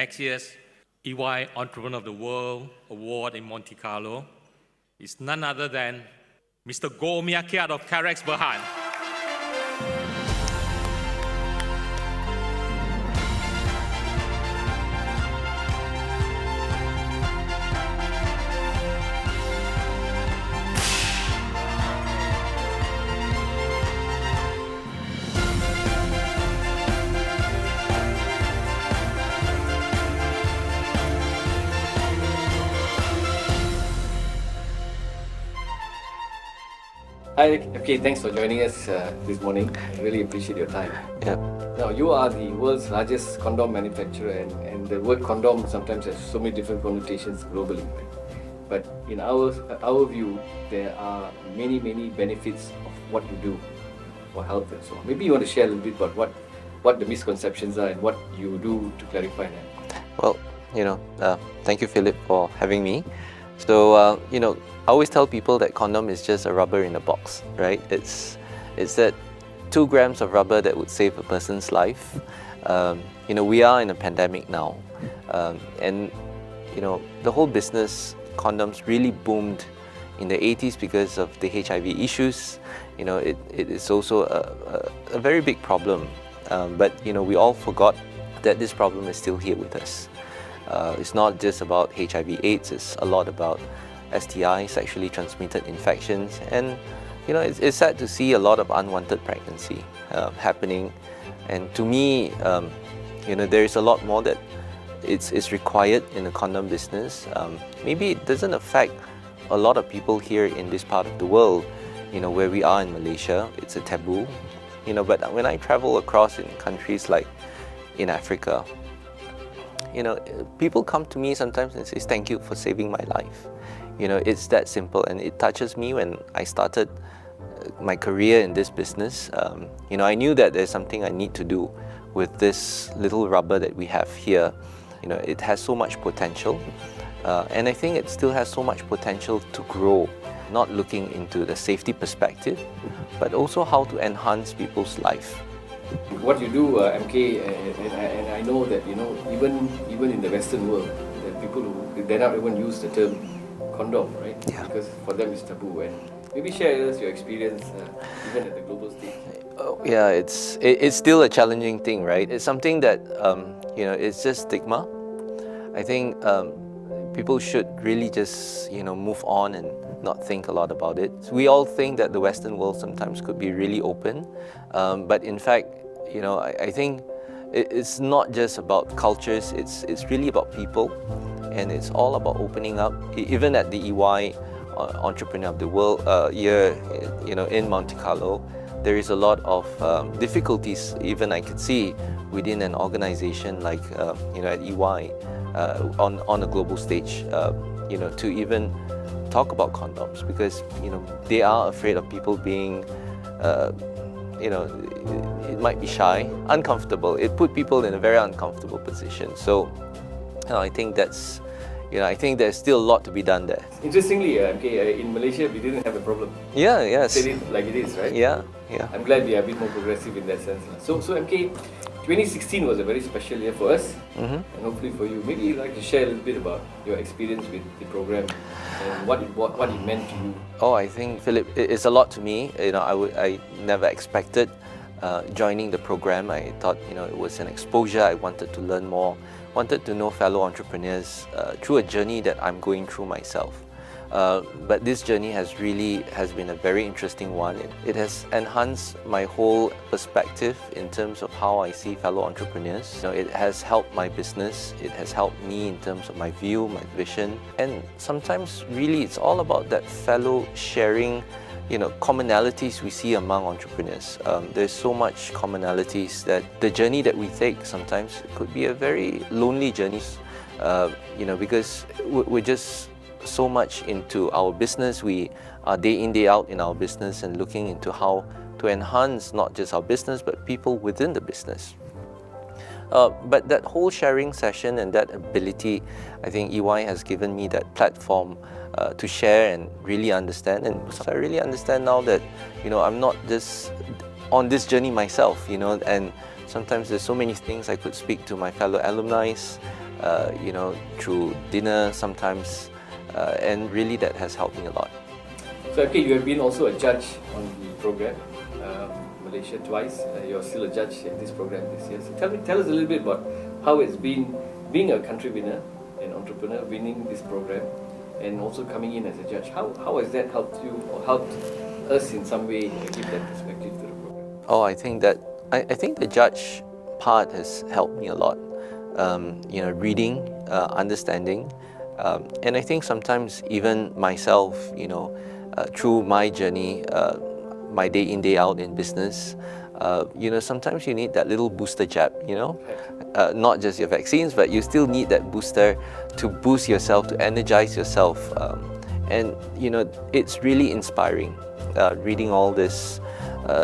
next year's EY Entrepreneur of the World Award in Monte Carlo is none other than Mr. Go Miakiat of Carex Berhad. Hi, okay, thanks for joining us this morning. I really appreciate your time. Yeah. Now, you are the world's largest condom manufacturer, and the word condom sometimes has so many different connotations globally. Right? But in our view, there are many benefits of what you do for health and so on. Maybe you want to share a little bit about what the misconceptions are and what you do to clarify that. Well, thank you, Philip, for having me. So, I always tell people that condom is just a rubber in a box, right? It's that 2 grams of rubber that would save a person's life. We are in a pandemic now, and the whole business condoms really boomed in the 80s because of the HIV issues. It is also a very big problem, but we all forgot that this problem is still here with us. It's not just about HIV/AIDS, it's a lot about STI, sexually transmitted infections, and it's sad to see a lot of unwanted pregnancy happening. And to me, there is a lot more that it's required in the condom business. Maybe it doesn't affect a lot of people here in this part of the world, where we are in Malaysia. It's a taboo, but when I travel across in countries like in Africa, people come to me sometimes and say, "Thank you for saving my life." It's that simple, and it touches me. When I started my career in this business, I knew that there's something I need to do with this little rubber that we have here. It has so much potential, and I think it still has so much potential to grow, not looking into the safety perspective, but also how to enhance people's life. What you do, MK, and I know that even in the Western world, that people they not even use the term condom, right? Yeah. Because for them it's taboo. And maybe share with us your experience, even at the global stage. Yeah, it's still a challenging thing, right? It's something that it's just stigma. I think people should really just move on and not think a lot about it. We all think that the Western world sometimes could be really open, but in fact, I think it's not just about cultures. It's really about people, and it's all about opening up. Even at the EY Entrepreneur of the World year, in Monte Carlo, there is a lot of difficulties. Even I could see within an organization like at EY on a global stage, to even talk about condoms, because they are afraid of people being it might be shy, uncomfortable. It put people in a very uncomfortable position. So I think that's I think there's still a lot to be done there. Interestingly, in Malaysia we didn't have a problem. Yes. Said it like it is, right? Yeah. I'm glad we are a bit more progressive in that sense. So MK, 2016 was a very special year for us, and hopefully for you. Maybe you'd like to share a little bit about your experience with the program and what it meant to you. Oh, I think, Philip, it's a lot to me. I never expected joining the program. I thought it was an exposure. I wanted to learn more, wanted to know fellow entrepreneurs through a journey that I'm going through myself. But this journey has been a very interesting one. It has enhanced my whole perspective in terms of how I see fellow entrepreneurs. It has helped my business. It has helped me in terms of my view, my vision. And sometimes really it's all about that fellow sharing, commonalities we see among entrepreneurs. There's so much commonalities that the journey that we take sometimes could be a very lonely journey, because we're just so much into our business. We are day in, day out in our business and looking into how to enhance not just our business but people within the business. But that whole sharing session and that ability, I think EY has given me that platform to share and really understand. And so I really understand now that I'm not just on this journey myself, and sometimes there's so many things I could speak to my fellow alumni, through dinner sometimes, and really that has helped me a lot. So okay, you have been also a judge on the program, Malaysia twice. You're still a judge in this program this year. So tell us a little bit about how it's been being a country winner, an entrepreneur, winning this program, and also coming in as a judge. How has that helped you or helped us in some way give that perspective to the program? Oh, I think the judge part has helped me a lot. Reading, understanding, and I think sometimes even myself, through my journey, my day in, day out in business, sometimes you need that little booster jab, not just your vaccines, but you still need that booster to boost yourself, to energize yourself. And it's really inspiring reading all this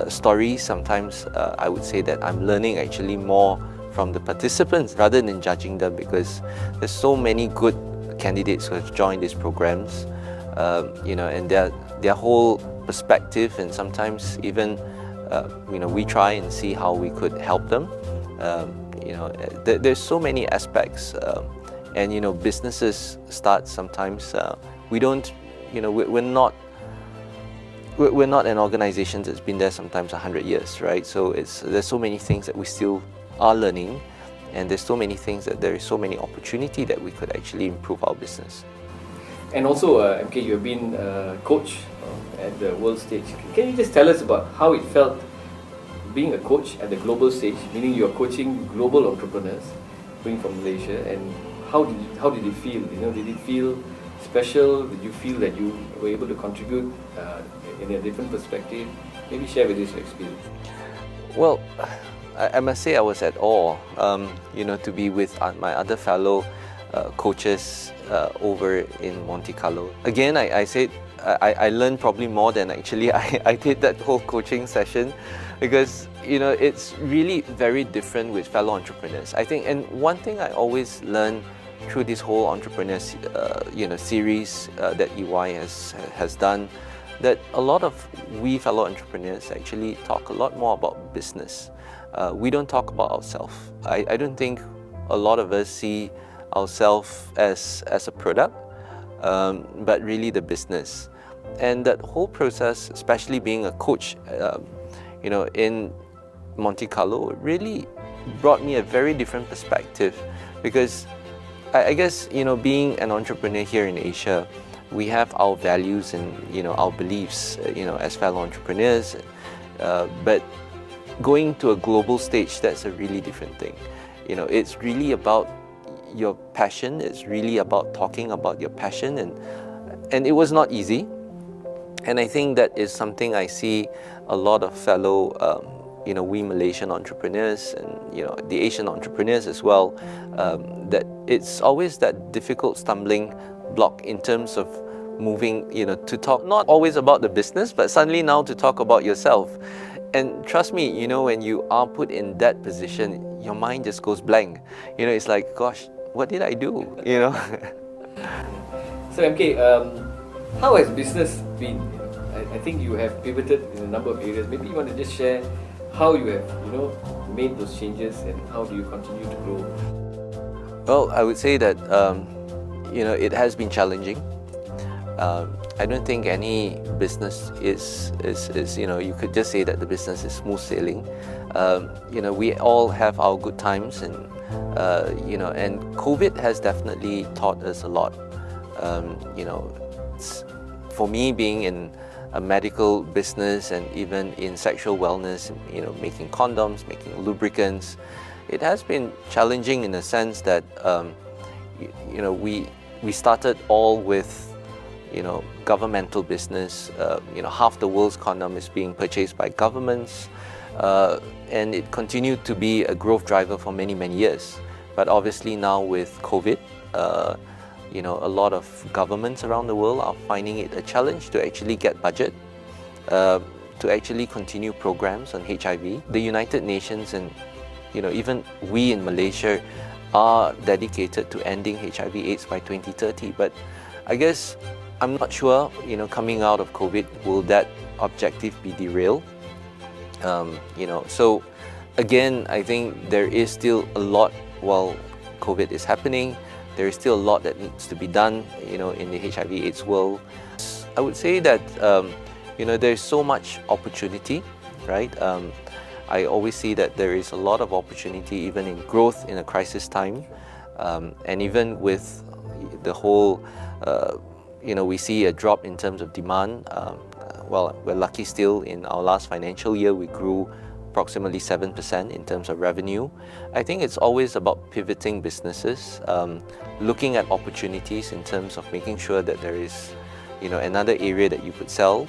stories. Sometimes I would say that I'm learning actually more from the participants rather than judging them, because there's so many good candidates who have joined these programs, and their whole perspective, and sometimes even we try and see how we could help them. There's so many aspects, and businesses start sometimes. We're not an organization that's been there sometimes 100 years, right? So there's so many things that we still are learning, and there's so many things that there is so many opportunity that we could actually improve our business. And also, MK, you have been coach at the world stage. Can you just tell us about how it felt being a coach at the global stage, meaning you're coaching global entrepreneurs coming from Malaysia, and how did it feel? Did it feel special? Did you feel that you were able to contribute in a different perspective? Maybe share with us your experience. Well, I must say I was at awe, to be with my other fellow coaches over in Monte Carlo. Again, I said I learned probably more than actually I did that whole coaching session, because it's really very different with fellow entrepreneurs, I think. And one thing I always learn through this whole entrepreneurs series that EY has done, that a lot of we fellow entrepreneurs actually talk a lot more about business. We don't talk about ourselves. I don't think a lot of us see ourselves as a product, but really the business. And that whole process, especially being a coach, in Monte Carlo, really brought me a very different perspective, because I guess being an entrepreneur here in Asia, we have our values and our beliefs, as fellow entrepreneurs, but going to a global stage, that's a really different thing. It's really about your passion. It's really about talking about your passion, and it was not easy. And I think that is something I see a lot of fellow, we Malaysian entrepreneurs and the Asian entrepreneurs as well. That it's always that difficult stumbling block in terms of moving, to talk not always about the business, but suddenly now to talk about yourself. And trust me, when you are put in that position, your mind just goes blank. It's like, gosh, what did I do? So MK, how has business been? I think you have pivoted in a number of areas. Maybe you want to just share how you have, made those changes, and how do you continue to grow? Well, I would say that it has been challenging. I don't think any business is you could just say that the business is smooth sailing. We all have our good times, and and COVID has definitely taught us a lot. For me, being in a medical business and even in sexual wellness, making condoms, making lubricants, it has been challenging in the sense that we started all with governmental business. Half the world's condom is being purchased by governments, and it continued to be a growth driver for many years. But obviously now with COVID, a lot of governments around the world are finding it a challenge to actually get budget to actually continue programs on HIV. The United Nations and even we in Malaysia are dedicated to ending HIV/AIDS by 2030. But I guess I'm not sure, coming out of COVID, will that objective be derailed? So again, I think there is still a lot, COVID is happening. There is still a lot that needs to be done, in the HIV/AIDS world. I would say that, there's so much opportunity, right? I always see that there is a lot of opportunity even in growth in a crisis time, and even with the whole, we see a drop in terms of demand. Well, we're lucky still in our last financial year we grew approximately 7% in terms of revenue. I think it's always about pivoting businesses, looking at opportunities in terms of making sure that there is, another area that you could sell.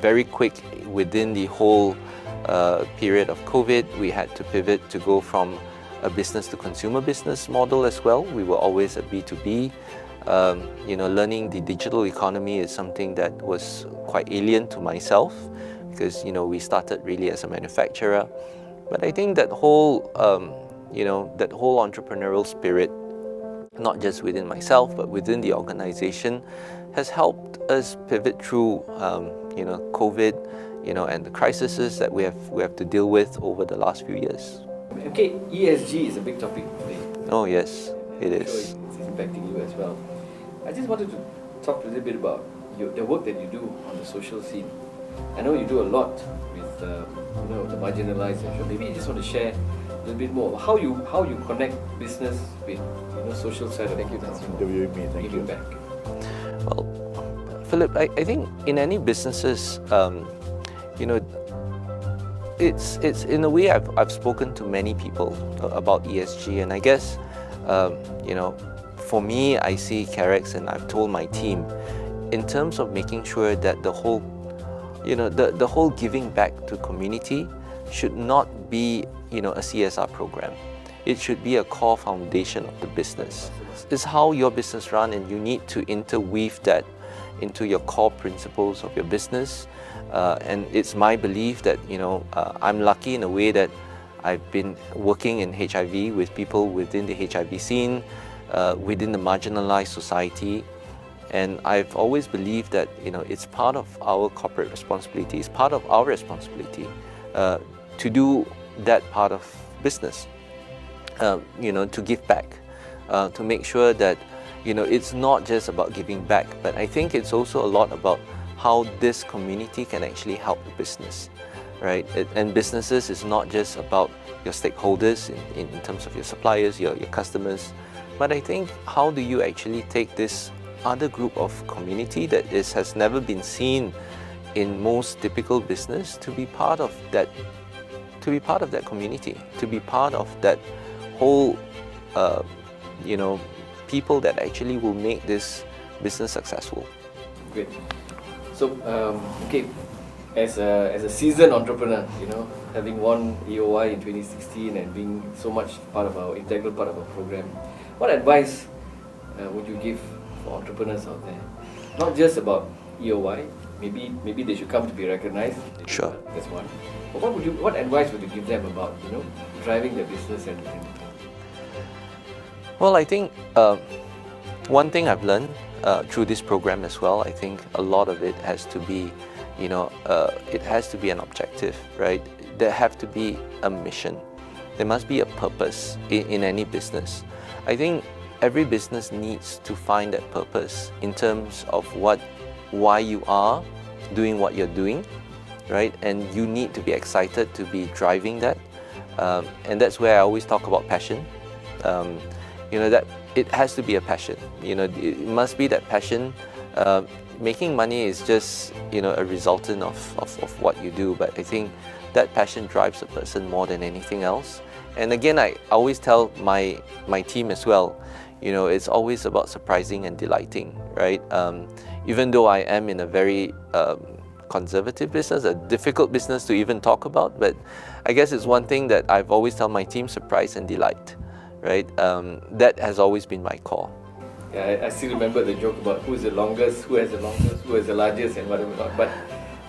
Very quick within the whole period of COVID, we had to pivot to go from a business to consumer business model as well. We were always a B2B. Learning the digital economy is something that was quite alien to myself because, we started really as a manufacturer. But I think that whole, that whole entrepreneurial spirit, not just within myself, but within the organization, has helped us pivot through, COVID, and the crises that we have to deal with over the last few years. Okay, ESG is a big topic today. Oh yes, it I'm is. sure it's impacting you as well. I just wanted to talk a little bit about the work that you do on the social scene. I know you do a lot with the marginalized. So maybe you just want to share a little bit more how you connect business with social side of things. Thanks for interviewing me. Thank you. Giving back. Well, Philip, I think in any businesses, it's in a way I've spoken to many people about ESG, and I guess for me, I see Carex, and I've told my team in terms of making sure that the whole the whole giving back to community should not be a CSR program. It should be a core foundation of the business. It's how your business runs, and you need to interweave that into your core principles of your business. And it's my belief that I'm lucky in a way that I've been working in HIV with people within the HIV scene, within the marginalized society, and I've always believed that it's part of our corporate responsibility, it's part of our responsibility to do that part of business, to give back, to make sure that it's not just about giving back, but I think it's also a lot about how this community can actually help the business, right? And businesses is not just about your stakeholders in terms of your suppliers, your customers, but I think how do you actually take this other group of community that has never been seen in most typical business to be part of that community, to be part of that whole people that actually will make this business successful. Great. So, okay, as a seasoned entrepreneur, having won EOI in 2016 and being so much integral part of our program, what advice would you give for entrepreneurs out there? Not just about EOI, maybe they should come to be recognized. Sure. That's one. But what advice would you give them about driving their business and Well, I think one thing I've learned through this program as well, I think a lot of it has to be, it has to be an objective, right? There have to be a mission. There must be a purpose in any business. I think every business needs to find that purpose in terms of why you are doing what you're doing, right? And you need to be excited to be driving that. And that's where I always talk about passion. That it has to be a passion. It must be that passion. Making money is just a resultant of what you do, but I think that passion drives a person more than anything else. And again, I always tell my team as well, it's always about surprising and delighting, right? Even though I am in a very conservative business, a difficult business to even talk about, but I guess it's one thing that I've always told my team: surprise and delight, right? That has always been my core. Yeah, I still remember the joke about who has the longest, who has the largest, and whatever not. But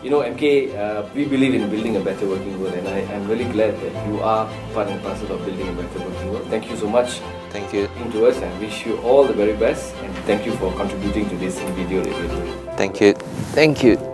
MK, we believe in building a better working world, and I'm really glad that you are part and parcel of building a better working world. Thank you so much. Thank you. To us, and wish you all the very best, and thank you for contributing to this video that we're doing. Thank you. Thank you.